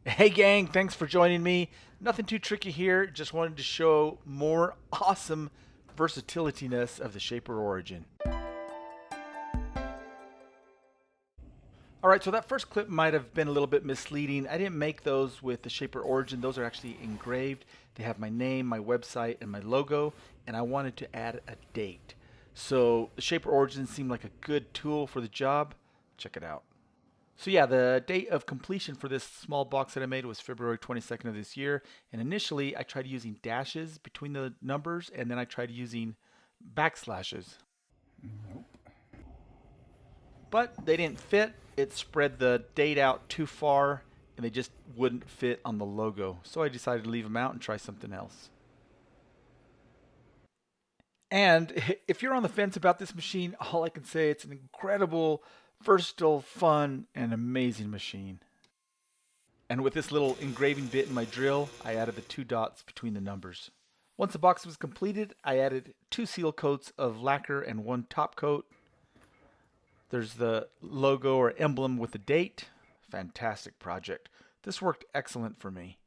Hey gang, thanks for joining me. Nothing too tricky here, just wanted to show more awesome versatilitiness of the Shaper Origin. Alright, so that first clip might have been a little bit misleading. I didn't make those with the Shaper Origin, those are actually engraved. They have my name, my website, and my logo, and I wanted to add a date. So the Shaper Origin seemed like a good tool for the job. Check it out. So yeah, the date of completion for this small box that I made was February 22nd of this year. And initially I tried using dashes between the numbers and then I tried using backslashes. But they didn't fit. It spread the date out too far and they just wouldn't fit on the logo. So I decided to leave them out and try something else. And if you're on the fence about this machine, all I can say it's an incredible, versatile, fun, and amazing machine. And with this little engraving bit in my drill, I added the two dots between the numbers. Once the box was completed, I added two seal coats of lacquer and one top coat. There's the logo or emblem with the date. Fantastic project. This worked excellent for me.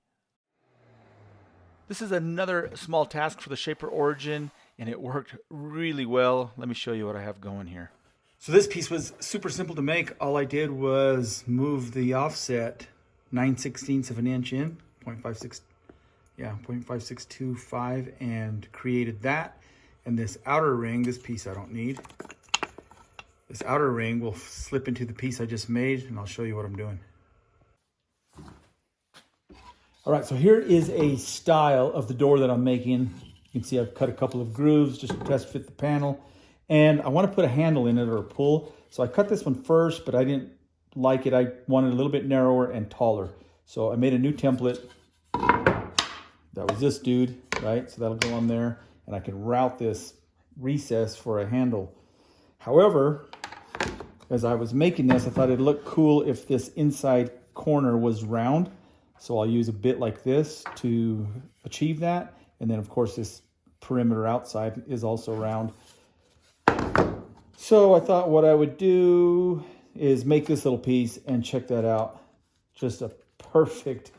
This is another small task for the Shaper Origin, and it worked really well. Let me show you what I have going here. So this piece was super simple to make. All I did was move the offset 9/16 of an inch in, 0.56, yeah, 0.5625, and created that. And this outer ring, this piece I don't need. This outer ring will slip into the piece I just made, and I'll show you what I'm doing. All right, so here is a style of the door that I'm making. You can see I've cut a couple of grooves just to test fit the panel. And I want to put a handle in it or a pull. So I cut this one first, but I didn't like it. I wanted a little bit narrower and taller. So I made a new template. That was this dude, right? So that'll go on there. And I can route this recess for a handle. However, as I was making this, I thought it'd look cool if this inside corner was round. So I'll use a bit like this to achieve that. And then of course this perimeter outside is also round. So I thought what I would do is make this little piece and check that out. Just a perfect,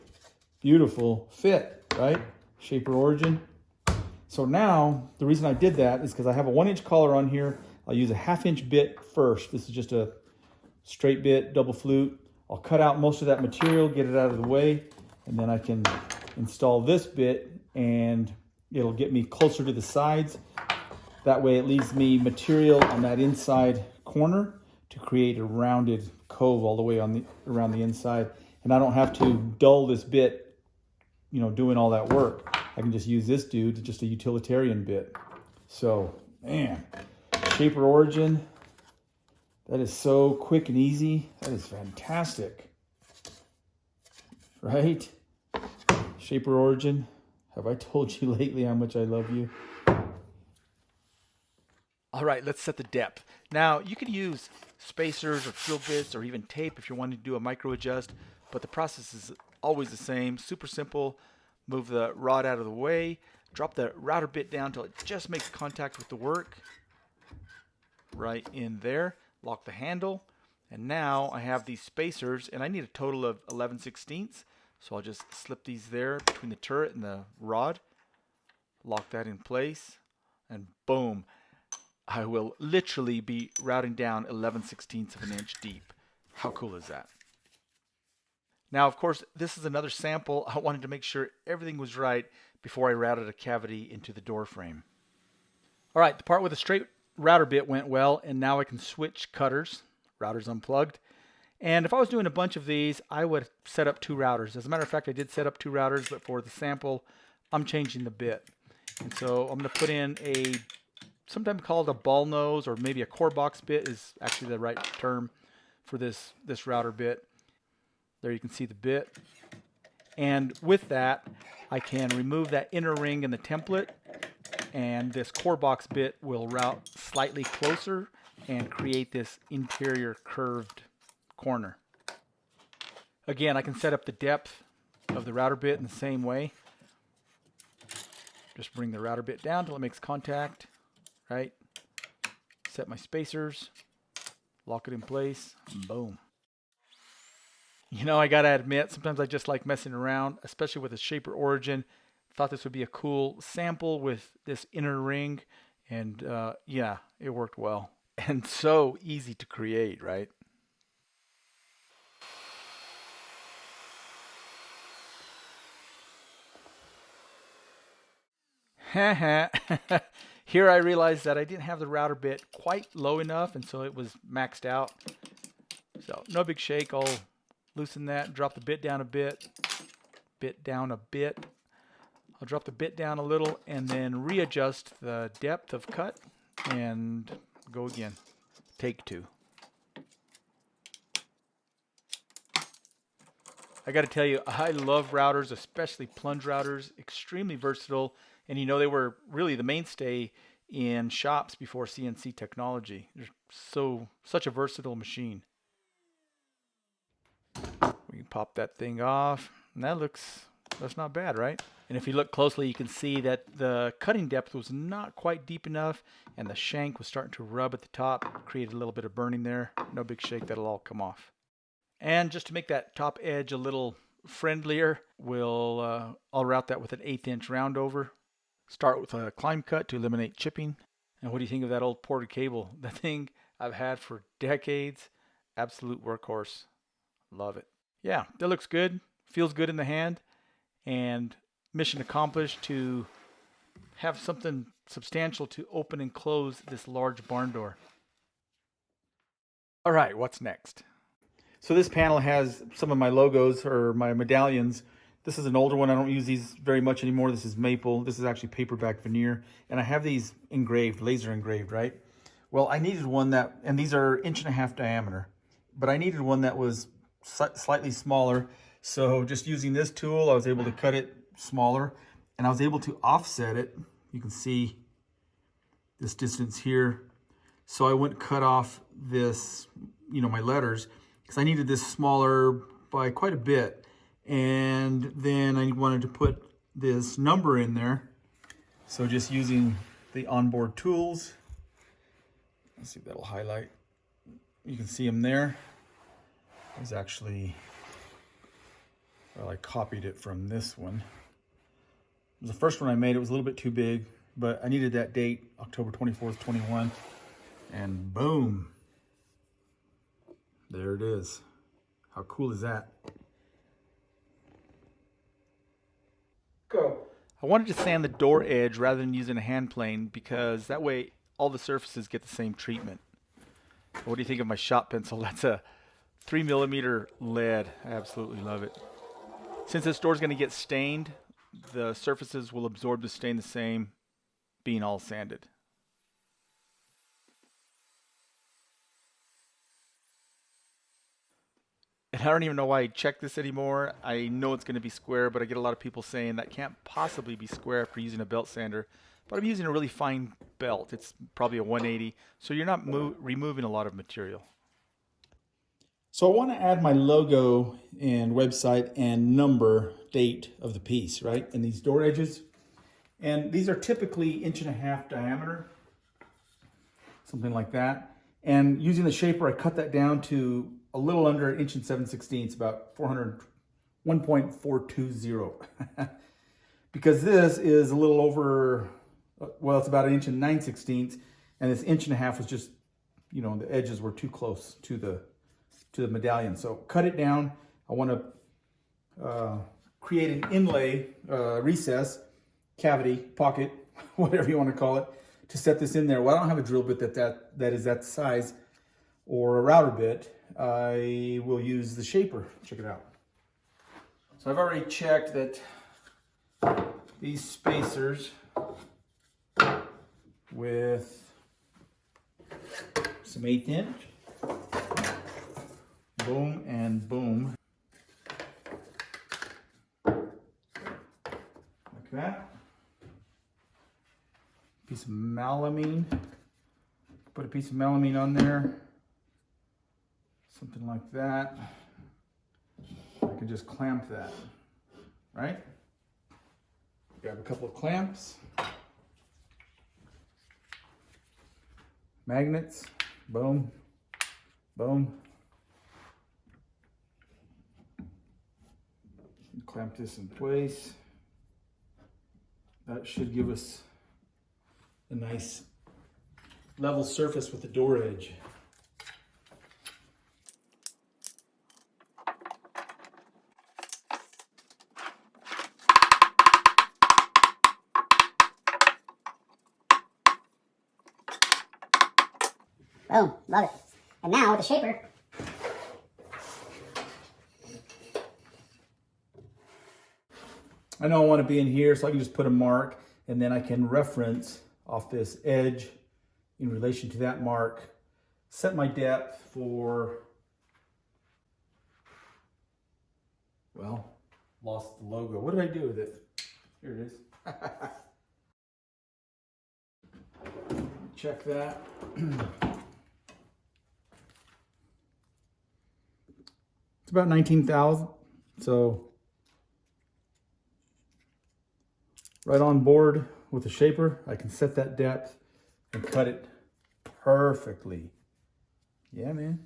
beautiful fit, right? Shaper Origin. So now the reason I did that is because I have a 1-inch collar on here. I'll use a 1/2-inch bit first. This is just a straight bit, double flute. I'll cut out most of that material, get it out of the way, and then I can install this bit and it'll get me closer to the sides. That way it leaves me material on that inside corner to create a rounded cove all the way on around the inside. And I don't have to dull this bit, doing all that work. I can just use this dude, just a utilitarian bit. So, man, Shaper Origin, that is so quick and easy. That is fantastic. Right? Shaper Origin, have I told you lately how much I love you? All right, let's set the depth. Now, you can use spacers or drill bits or even tape if you're wanting to do a micro adjust, but the process is always the same. Super simple. Move the rod out of the way, drop the router bit down until it just makes contact with the work. Right in there. Lock the handle. And now I have these spacers, and I need a total of 11/16. So I'll just slip these there between the turret and the rod. Lock that in place, and boom. I will literally be routing down 11/16 of an inch deep. How cool is that? Now, of course, this is another sample. I wanted to make sure everything was right before I routed a cavity into the door frame. All right, the part with the straight router bit went well, and now I can switch cutters. Router's unplugged. And if I was doing a bunch of these, I would set up two routers. As a matter of fact, I did set up two routers, but for the sample, I'm changing the bit. And so I'm going to put in a sometimes called a ball nose, or maybe a core box bit is actually the right term for this router bit. There you can see the bit. And with that, I can remove that inner ring in the template, and this core box bit will route slightly closer and create this interior curved corner. Again, I can set up the depth of the router bit in the same way. Just bring the router bit down until it makes contact, right? Set my spacers, lock it in place, and boom. You know, I gotta admit, sometimes I just like messing around, especially with a Shaper Origin. Thought this would be a cool sample with this inner ring, and yeah, it worked well. And so easy to create, right? Here I realized that I didn't have the router bit quite low enough, and so it was maxed out. So no big shake. I'll loosen that, drop the bit down a bit down a bit. I'll drop the bit down a little and then readjust the depth of cut and go again. Take two. I got to tell you, I love routers, especially plunge routers, extremely versatile. And you know, they were really the mainstay in shops before CNC technology. They're such a versatile machine. We can pop that thing off, and that's not bad, right? And if you look closely, you can see that the cutting depth was not quite deep enough, and the shank was starting to rub at the top, created a little bit of burning there. No big shake, that'll all come off. And just to make that top edge a little friendlier, I'll route that with an 1/8 inch round over. Start with a climb cut to eliminate chipping. And what do you think of that old ported cable? That thing I've had for decades. Absolute workhorse. Love it. Yeah, that looks good. Feels good in the hand. And mission accomplished to have something substantial to open and close this large barn door. All right, what's next? So this panel has some of my logos or my medallions. This is an older one. I don't use these very much anymore. This is maple. This is actually paperback veneer. And I have these engraved, laser engraved, right? Well, I needed one that, and these are 1.5 inch diameter, but I needed one that was slightly smaller. So just using this tool, I was able to cut it smaller, and I was able to offset it. You can see this distance here. So I went cut off this, my letters, because I needed this smaller by quite a bit. And then I wanted to put this number in there. So just using the onboard tools, let's see if that'll highlight. You can see them there. There's actually, well, I copied it from this one. It was the first one I made. It was a little bit too big, but I needed that date, October 24th, 21. And boom, there it is. How cool is that? Go. I wanted to sand the door edge rather than using a hand plane because that way all the surfaces get the same treatment. What do you think of my shop pencil? That's a 3mm lead. I absolutely love it. Since this door is going to get stained, the surfaces will absorb the stain the same, being all sanded. And I don't even know why I check this anymore. I know it's going to be square, but I get a lot of people saying that can't possibly be square after using a belt sander. But I'm using a really fine belt. It's probably a 180, so you're not removing a lot of material. So I want to add my logo and website and number, date of the piece, right? And these door edges. And these are typically 1.5 inch diameter, something like that. And using the shaper, I cut that down to a little under 1 7/16 inches, about 1.420. Because this is a little over, well, it's about 1 9/16 inches, and this 1.5 inches was just, the edges were too close to the medallion. So cut it down. I want to create an inlay, recess, cavity, pocket, whatever you want to call it, to set this in there. Well, I don't have a drill bit that is that size, or a router bit. I will use the shaper. Check it out. So I've already checked that these spacers with some 1/8 inch, boom and boom, like that. Piece of melamine. Put a piece of melamine on there. Something like that. I can just clamp that, right? Grab a couple of clamps. Magnets, boom, boom. Clamp this in place. That should give us a nice level surface with the door edge. Boom, love it. And now with the shaper, I know I want to be in here, so I can just put a mark, and then I can reference off this edge in relation to that mark, set my depth for, well, lost the logo. What did I do with it? Here it is. Check that. It's about 19,000, so right on board with the shaper. I can set that depth and cut it perfectly. Yeah, man.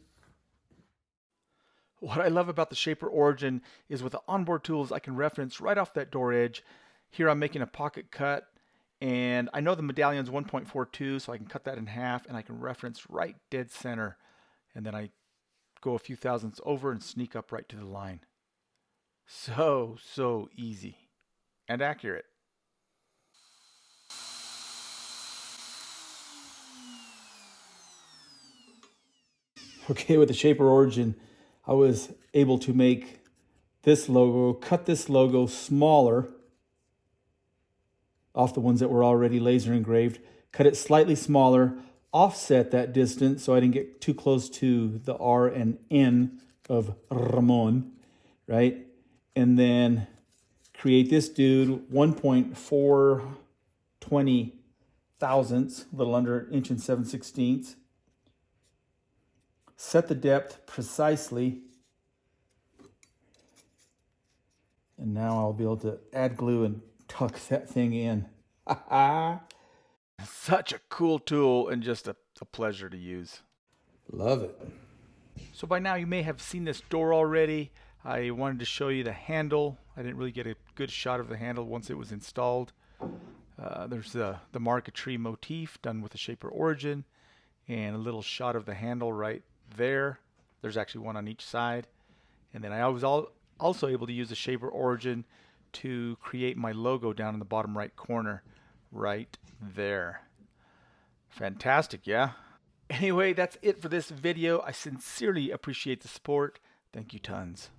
What I love about the Shaper Origin is with the onboard tools, I can reference right off that door edge. Here I'm making a pocket cut, and I know the medallion's 1.42, so I can cut that in half, and I can reference right dead center. And then I go a few thousandths over and sneak up right to the line. So easy and accurate. Okay, with the Shaper Origin, I was able to make this logo, cut this logo smaller off the ones that were already laser engraved, cut it slightly smaller, offset that distance so I didn't get too close to the R and N of Ramon, right? And then create this dude 1.420 thousandths, a little under 1 and 7/16. Set the depth precisely. And now I'll be able to add glue and tuck that thing in. Such a cool tool and just a pleasure to use. Love it. So by now you may have seen this door already. I wanted to show you the handle. I didn't really get a good shot of the handle once it was installed. There's the marquetry motif done with the Shaper Origin, and a little shot of the handle right there. There's actually one on each side. And then I was also able to use the Shaper Origin to create my logo down in the bottom right corner right there. Fantastic, yeah? Anyway, that's it for this video. I sincerely appreciate the support. Thank you tons.